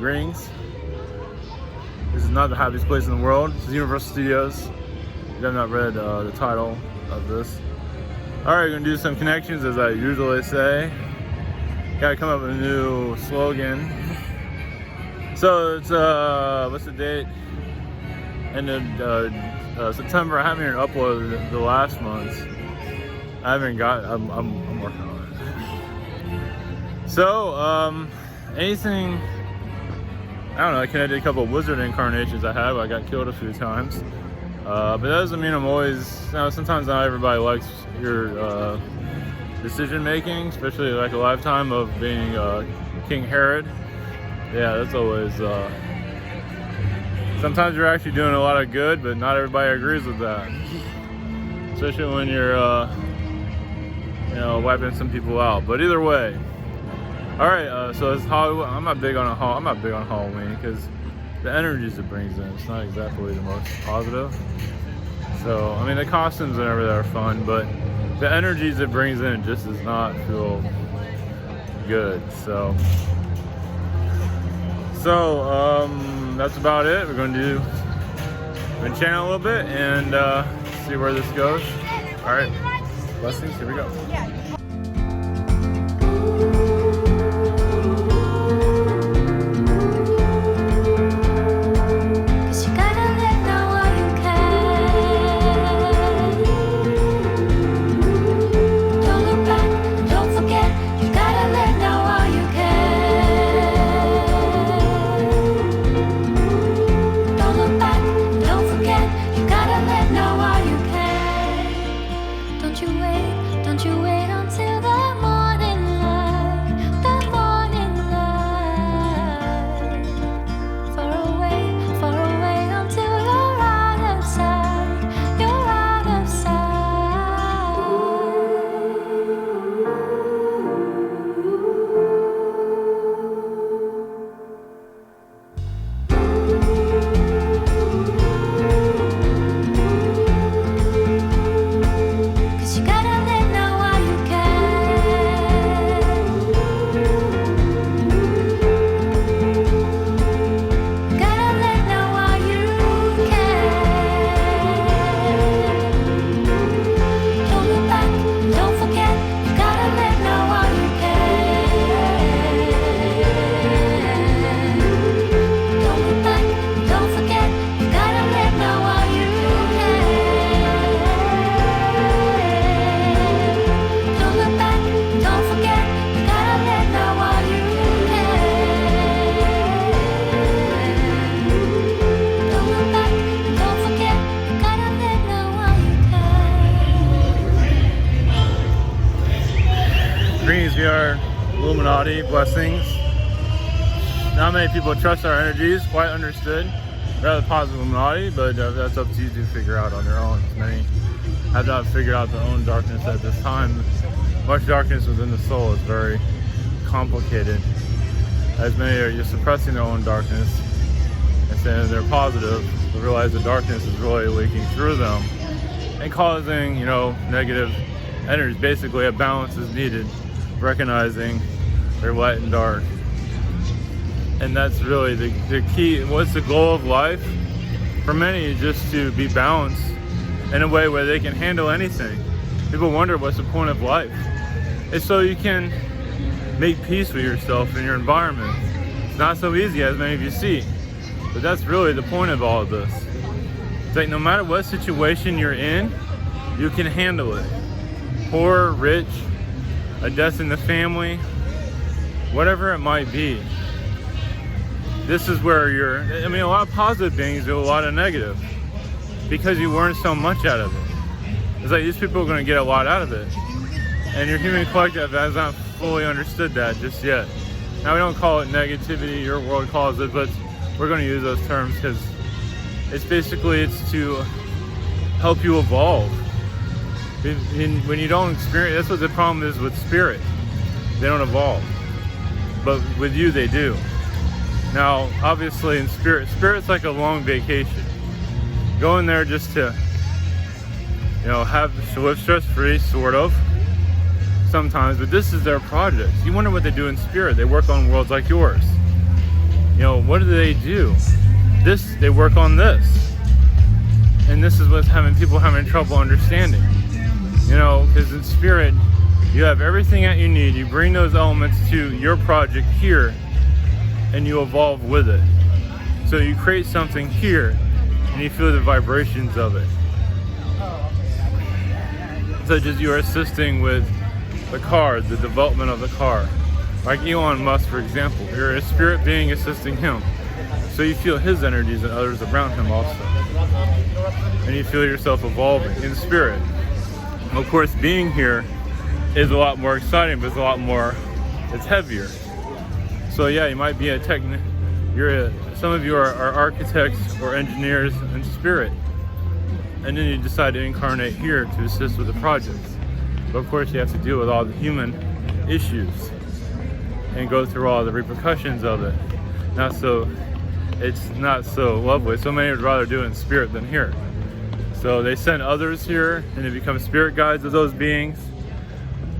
greetings. This is not the happiest place in the world. This is Universal Studios. You have not read the title of this. Alright, gonna do some connections as I usually say. Gotta come up with a new slogan. So it's what's the date? End of September. I haven't even uploaded the last month. I haven't got. I'm working on it. So anything. I don't know. I connected a couple of wizard incarnations I have. I got killed a few times, but that doesn't mean I'm always. You know, sometimes not everybody likes your decision making, especially like a lifetime of being King Herod. Yeah, that's always. Sometimes you're actually doing a lot of good, but not everybody agrees with that. Especially when you're, you know, wiping some people out. But either way, all right. So it's Halloween. I'm not big on Halloween because the energies it brings in. It's not exactly the most positive. So I mean, the costumes and everything are fun, but the energies it brings in just does not feel good. So that's about it. We're going to channel a little bit and see where this goes. All right, blessings. Here we go. Greetings, we are Illuminati, blessings. Not many people trust our energies, quite understood. Rather positive Illuminati, but that's up to you to figure out on their own. Many have not figured out their own darkness at this time. Much darkness within the soul is very complicated, as many are just suppressing their own darkness and saying they're positive, but realize the darkness is really leaking through them and causing, you know, negative energies. Basically, a balance is needed, recognizing they're light and dark. And that's really the key. What's the goal of life? For many, just to be balanced in a way where they can handle anything. People wonder what's the point of life. It's so you can make peace with yourself and your environment. It's not so easy as many of you see, but that's really the point of all of this. It's like no matter what situation you're in, you can handle it. Poor, rich, a death in the family, whatever it might be. This is where a lot of positive beings do a lot of negative because you learn so much out of it. It's like these people are going to get a lot out of it. And your human collective has not fully understood that just yet. Now, we don't call it negativity, your world calls it, but we're going to use those terms because it's to help you evolve. When you don't experience, that's what the problem is with spirit. They don't evolve. But with you, they do. Now, obviously in spirit's like a long vacation. Go in there just to, to live stress-free, sort of, sometimes, but this is their project. You wonder what they do in spirit. They work on worlds like yours. What do they do? They work on this. And this is what's people having trouble understanding. Because in spirit, you have everything that you need. You bring those elements to your project here, and you evolve with it. So you create something here, and you feel the vibrations of it. Such as you are assisting with the car, the development of the car. Like Elon Musk, for example. You're a spirit being assisting him. So you feel his energies and others around him also. And you feel yourself evolving in spirit. Of course, being here is a lot more exciting, but it's heavier. So yeah, you might be some of you are architects or engineers in spirit. And then you decide to incarnate here to assist with the projects. But of course, you have to deal with all the human issues and go through all the repercussions of it. It's not so lovely. So many would rather do it in spirit than here. So they send others here and they become spirit guides of those beings.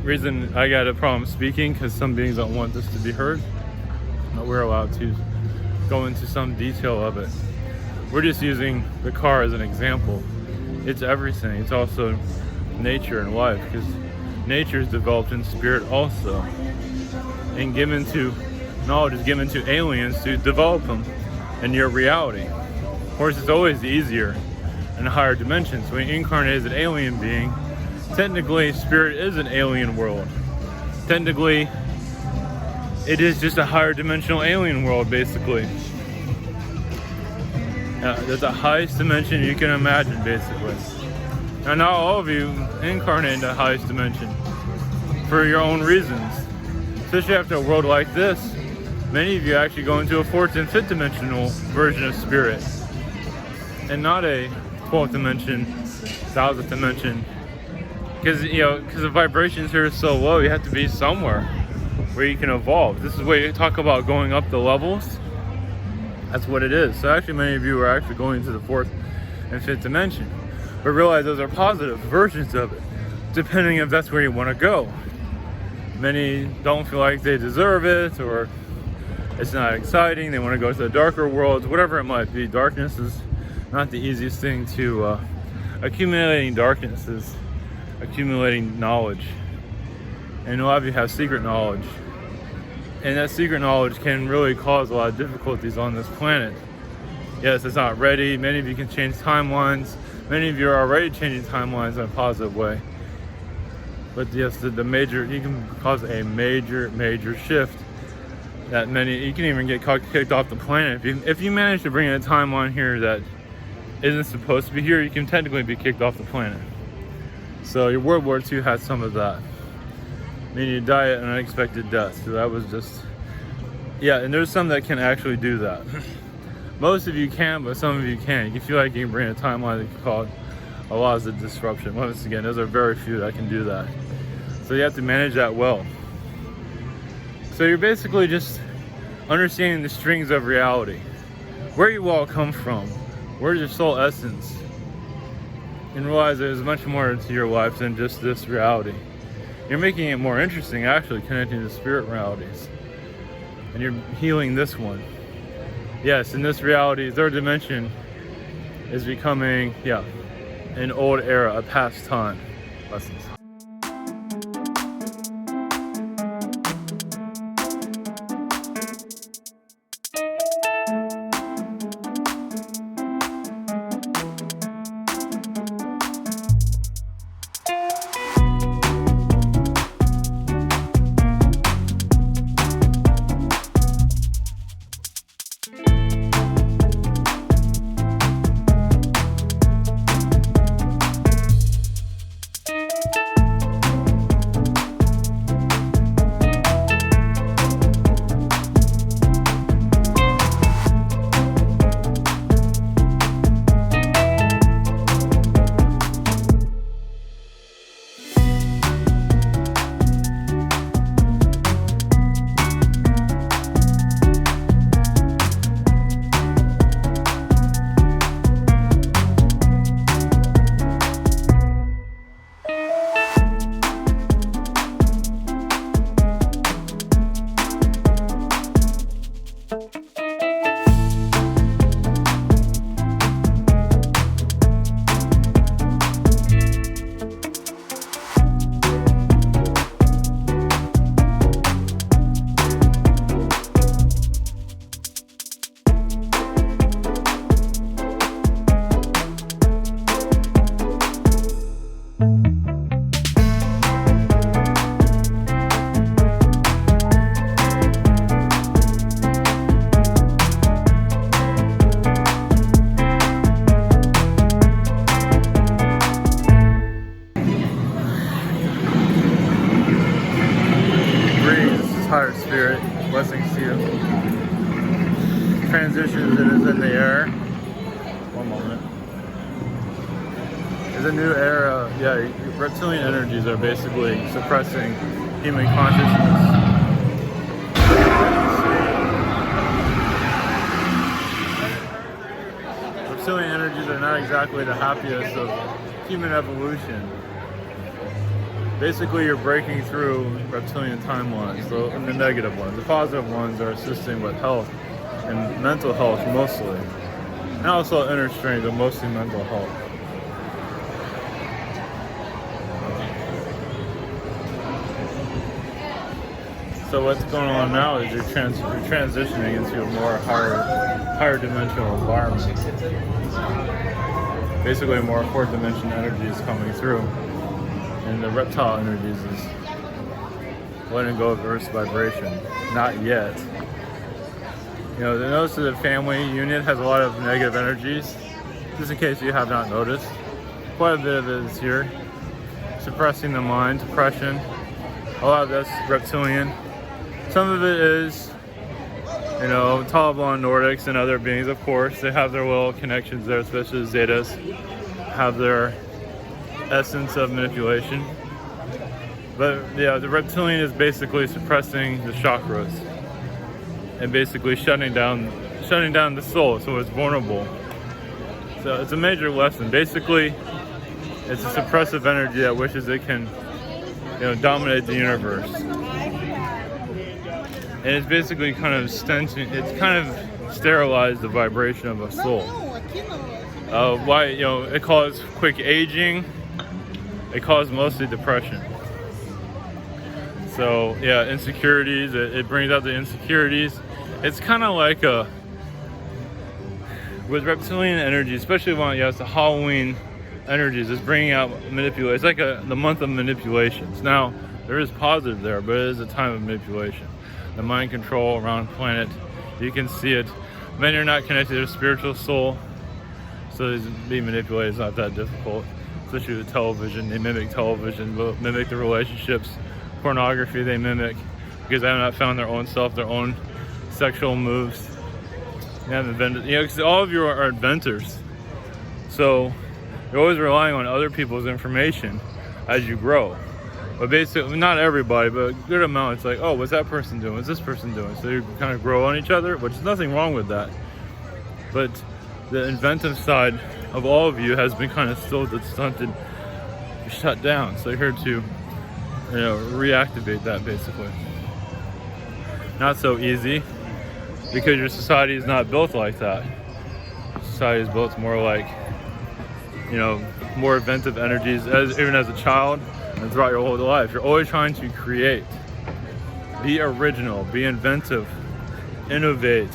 Reason I got a problem speaking, because some beings don't want this to be heard. But we're allowed to go into some detail of it. We're just using the car as an example. It's everything. It's also nature and life, because nature is developed in spirit also, and knowledge is given to aliens to develop them in your reality. Of course, it's always easier in higher dimensions. When you incarnate as an alien being, technically spirit is an alien world. Technically, it is just a higher dimensional alien world, basically. That's the highest dimension you can imagine, basically. Now, not all of you incarnate in the highest dimension for your own reasons. Especially after a world like this, many of you actually go into a 4th and 5th dimensional version of spirit, and not a 12th dimension, 1000th dimension. Because the vibrations here are so low, you have to be somewhere where you can evolve. This is where you talk about going up the levels. That's what it is. So actually, many of you are actually going to the 4th and 5th dimension. But realize those are positive versions of it, depending if that's where you want to go. Many don't feel like they deserve it, or it's not exciting. They want to go to the darker worlds, whatever it might be. Darkness is not the easiest thing to accumulating darkness is accumulating knowledge. And a lot of you have secret knowledge. And that secret knowledge can really cause a lot of difficulties on this planet. Yes, it's not ready. Many of you can change timelines. Many of you are already changing timelines in a positive way. But yes, you can cause a major shift that you can even get kicked off the planet. If you manage to bring in a timeline here that isn't supposed to be here, you can technically be kicked off the planet. So your World War II had some of that. Meaning you die an unexpected death. So that was and there's some that can actually do that. Most of you can, but some of you can't. You can feel like you can bring a timeline that can cause a lot of disruption. Once again, those are very few that can do that. So you have to manage that well. So you're basically just understanding the strings of reality. Where you all come from. Where's your soul essence? And realize there's much more to your life than just this reality. You're making it more interesting, actually, connecting to spirit realities. And you're healing this one. Yes, in this reality, 3rd dimension is becoming, an old era, a past time. Blessings. higher spirit. Blessings to you. Transitions that is in the air. One moment. There's a new era. Yeah, reptilian energies are basically suppressing human consciousness. Reptilian energies are not exactly the happiest of human evolution. Basically, you're breaking through reptilian timelines, so in the negative ones. The positive ones are assisting with health and mental health mostly, and also inner strength, but mostly mental health. So what's going on now is you're transitioning into a more higher dimensional environment. Basically, more fourth dimension energy is coming through, and the reptile energies is letting go of Earth's vibration. Not yet. You know, notice that the family unit has a lot of negative energies. Just in case you have not noticed, quite a bit of it is here, suppressing the mind, depression. A lot of that's reptilian. Some of it is, you know, Taliban, Nordics, and other beings, of course. They have their little connections there, especially the Zetas have their essence of manipulation. But yeah, the reptilian is basically suppressing the chakras and basically shutting down the soul, so it's vulnerable. So it's a major lesson. Basically, it's a suppressive energy that wishes it can, you know, dominate the universe. And it's basically kind of sterilized the vibration of a soul. Why, you know, it caused quick aging. It caused mostly depression. So yeah, insecurities. It brings out the insecurities. It's kind of like with reptilian energy, especially when it's the Halloween energies. It's bringing out manipulation. It's like the month of manipulations. Now there is positive there, but it is a time of manipulation. The mind control around the planet, you can see it. Men are not connected to their spiritual soul, so being manipulated is not that difficult. Especially with television, they mimic television, mimic the relationships. Pornography they mimic because they have not found their own self, their own sexual moves. They haven't invented, you know, because all of you are inventors. So you're always relying on other people's information as you grow. But basically, not everybody, but a good amount. It's like, oh, what's that person doing? What's this person doing? So you kind of grow on each other, which is nothing wrong with that. But the inventive side of all of you has been kind of stunted, shut down. So you're here to, you know, reactivate that basically. Not so easy because your society is not built like that. Society is built more like, you know, more inventive energies, even as a child. And throughout your whole life, you're always trying to create, be original, be inventive, innovate.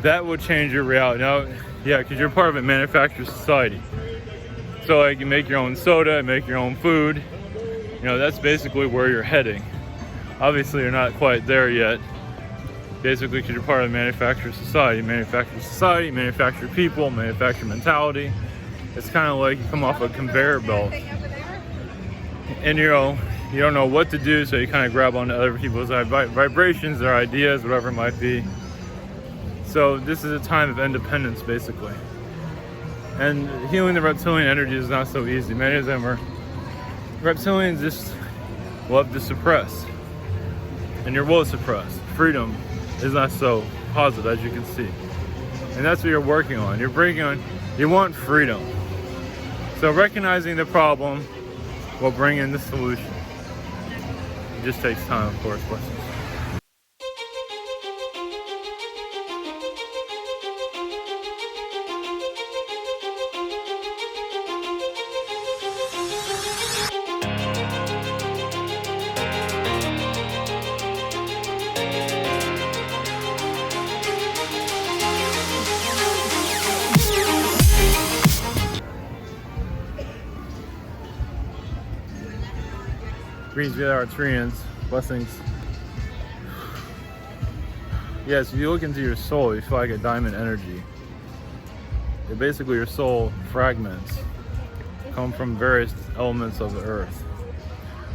That will change your reality. Now, yeah, because you're part of a manufactured society. So like you make your own soda, make your own food. You know, that's basically where you're heading. Obviously, you're not quite there yet. Basically, because you're part of a manufactured society. Manufactured people, manufactured mentality. It's kind of like you come off a conveyor belt. And you know, you don't know what to do, so you kind of grab onto other people's vibrations, their ideas, whatever it might be. So this is a time of independence, basically. And healing the reptilian energy is not so easy. Many of them are reptilians, just love to suppress, and your will suppress. Freedom is not so positive, as you can see, and that's what you're working on. You're breaking on. You want freedom. So recognizing the problem will bring in the solution. It just takes time, of course. Blessings. Greetings, the Arcturians. Blessings. Yes, if you look into your soul, you feel like a diamond energy. Basically, your soul fragments come from various elements of the earth.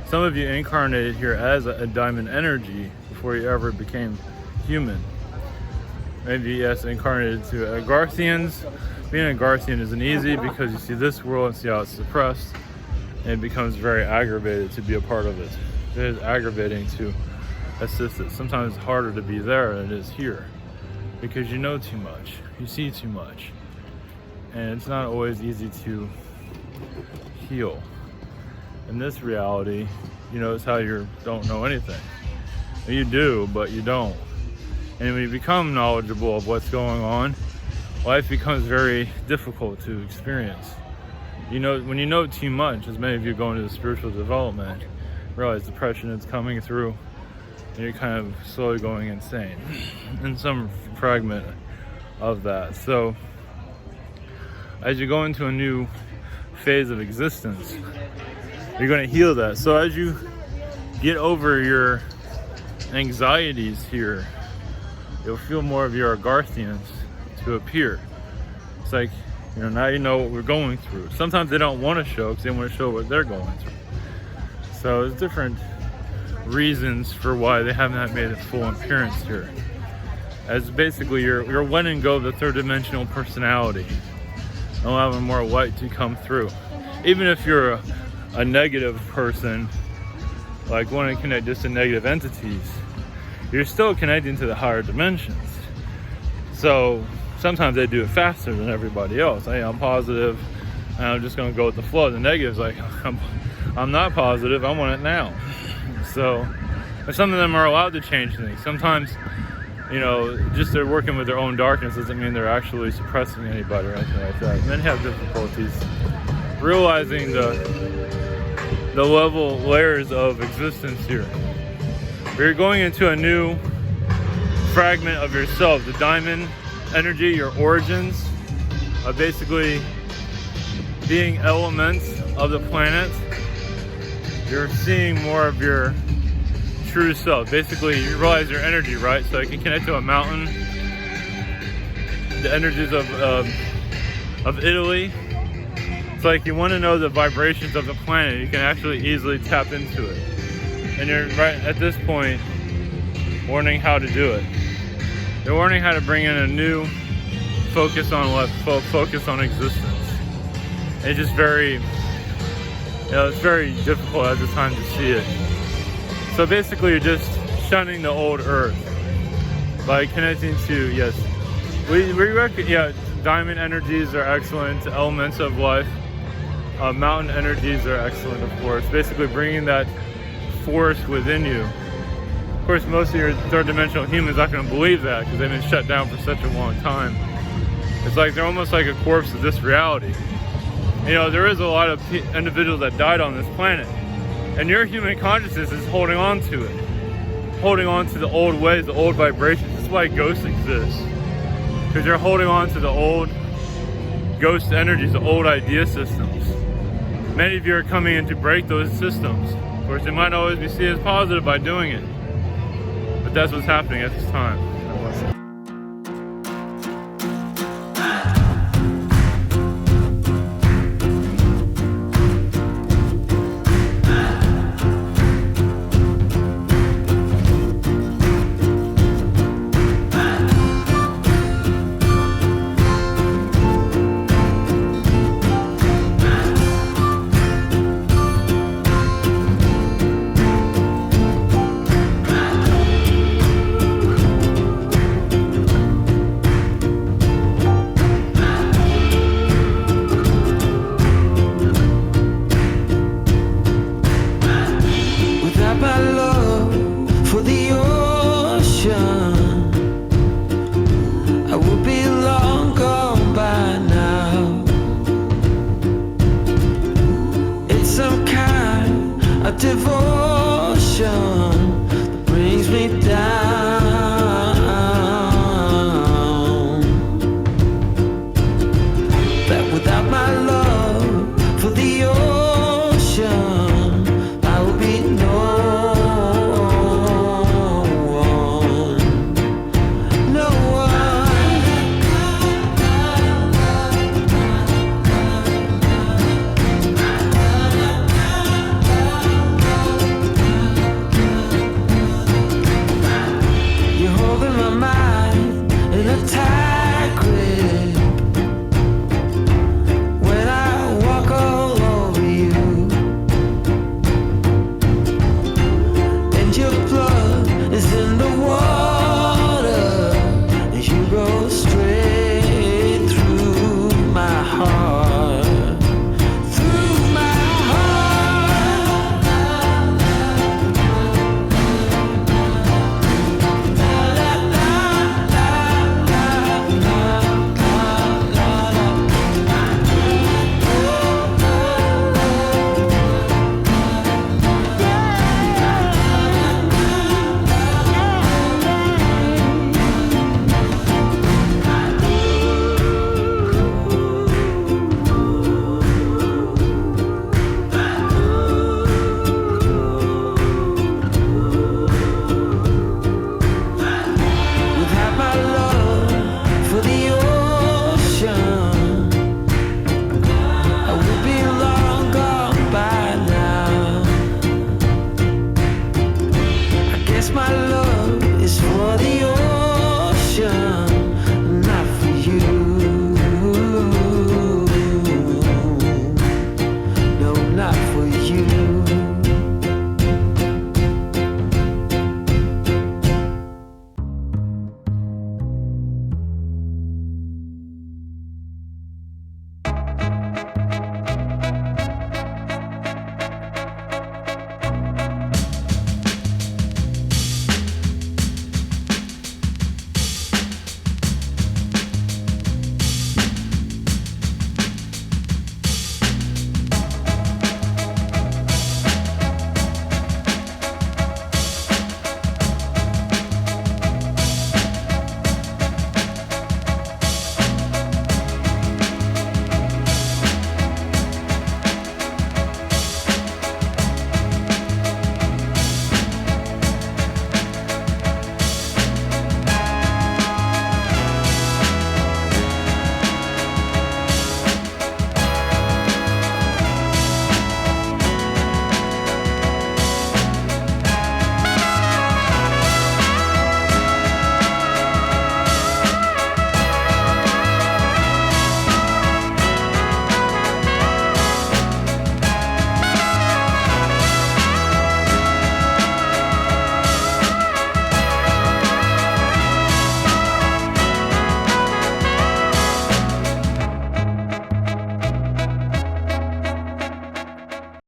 Some of you incarnated here as a diamond energy before you ever became human. Maybe, yes, incarnated to Garthians. Being a Garthian isn't easy because you see this world and see how it's suppressed, and it becomes very aggravated to be a part of it. It is aggravating to assist it. Sometimes it's harder to be there than it is here because you know too much, you see too much, and it's not always easy to heal. In this reality, you notice how you don't know anything. You do, but you don't. And when you become knowledgeable of what's going on, life becomes very difficult to experience. You know, when you know too much, as many of you go into the spiritual development, realize depression is coming through, and you're kind of slowly going insane in some fragment of that. So as you go into a new phase of existence, you're going to heal that. So as you get over your anxieties here, you'll feel more of your Garthians to appear. It's like, you know, now you know what we're going through. Sometimes they don't want to show because they want to show what they're going through. So there's different reasons for why they haven't made a full appearance here. As basically you're letting go of the third dimensional personality, allowing more light to come through. Even if you're a negative person, like wanting to connect just to negative entities, you're still connecting to the higher dimensions. So sometimes they do it faster than everybody else. Hey, I'm positive, and I'm just going to go with the flow. The negative's like, I'm not positive, I want it now. So, and some of them are allowed to change things. Sometimes, you know, just they're working with their own darkness doesn't mean they're actually suppressing anybody or anything like that. And then have difficulties realizing the layers of existence here. You're going into a new fragment of yourself, the diamond energy, your origins of basically being elements of the planet. You're seeing more of your true self. Basically, you realize your energy, right? So you can connect to a mountain, the energies of Italy. It's like you want to know the vibrations of the planet. You can actually easily tap into it. And you're right at this point learning how to do it. You're learning how to bring in a new focus on life, focus on existence. It's just very, you know, it's very difficult at the time to see it. So basically you're just shunning the old earth by connecting to, yes, we reckon, yeah, diamond energies are excellent, elements of life. Mountain energies are excellent, of course. Basically bringing that force within you. Of course, most of your third dimensional humans aren't going to believe that because they've been shut down for such a long time. It's like they're almost like a corpse of this reality. You know, there is a lot of individuals that died on this planet, and your human consciousness is holding on to it, holding on to the old ways, the old vibrations. This is why ghosts exist, because you're holding on to the old ghost energies, the old idea systems. Many of you are coming in to break those systems. Of course, it might not always be seen as positive by doing it, but that's what's happening at this time. love is for the old.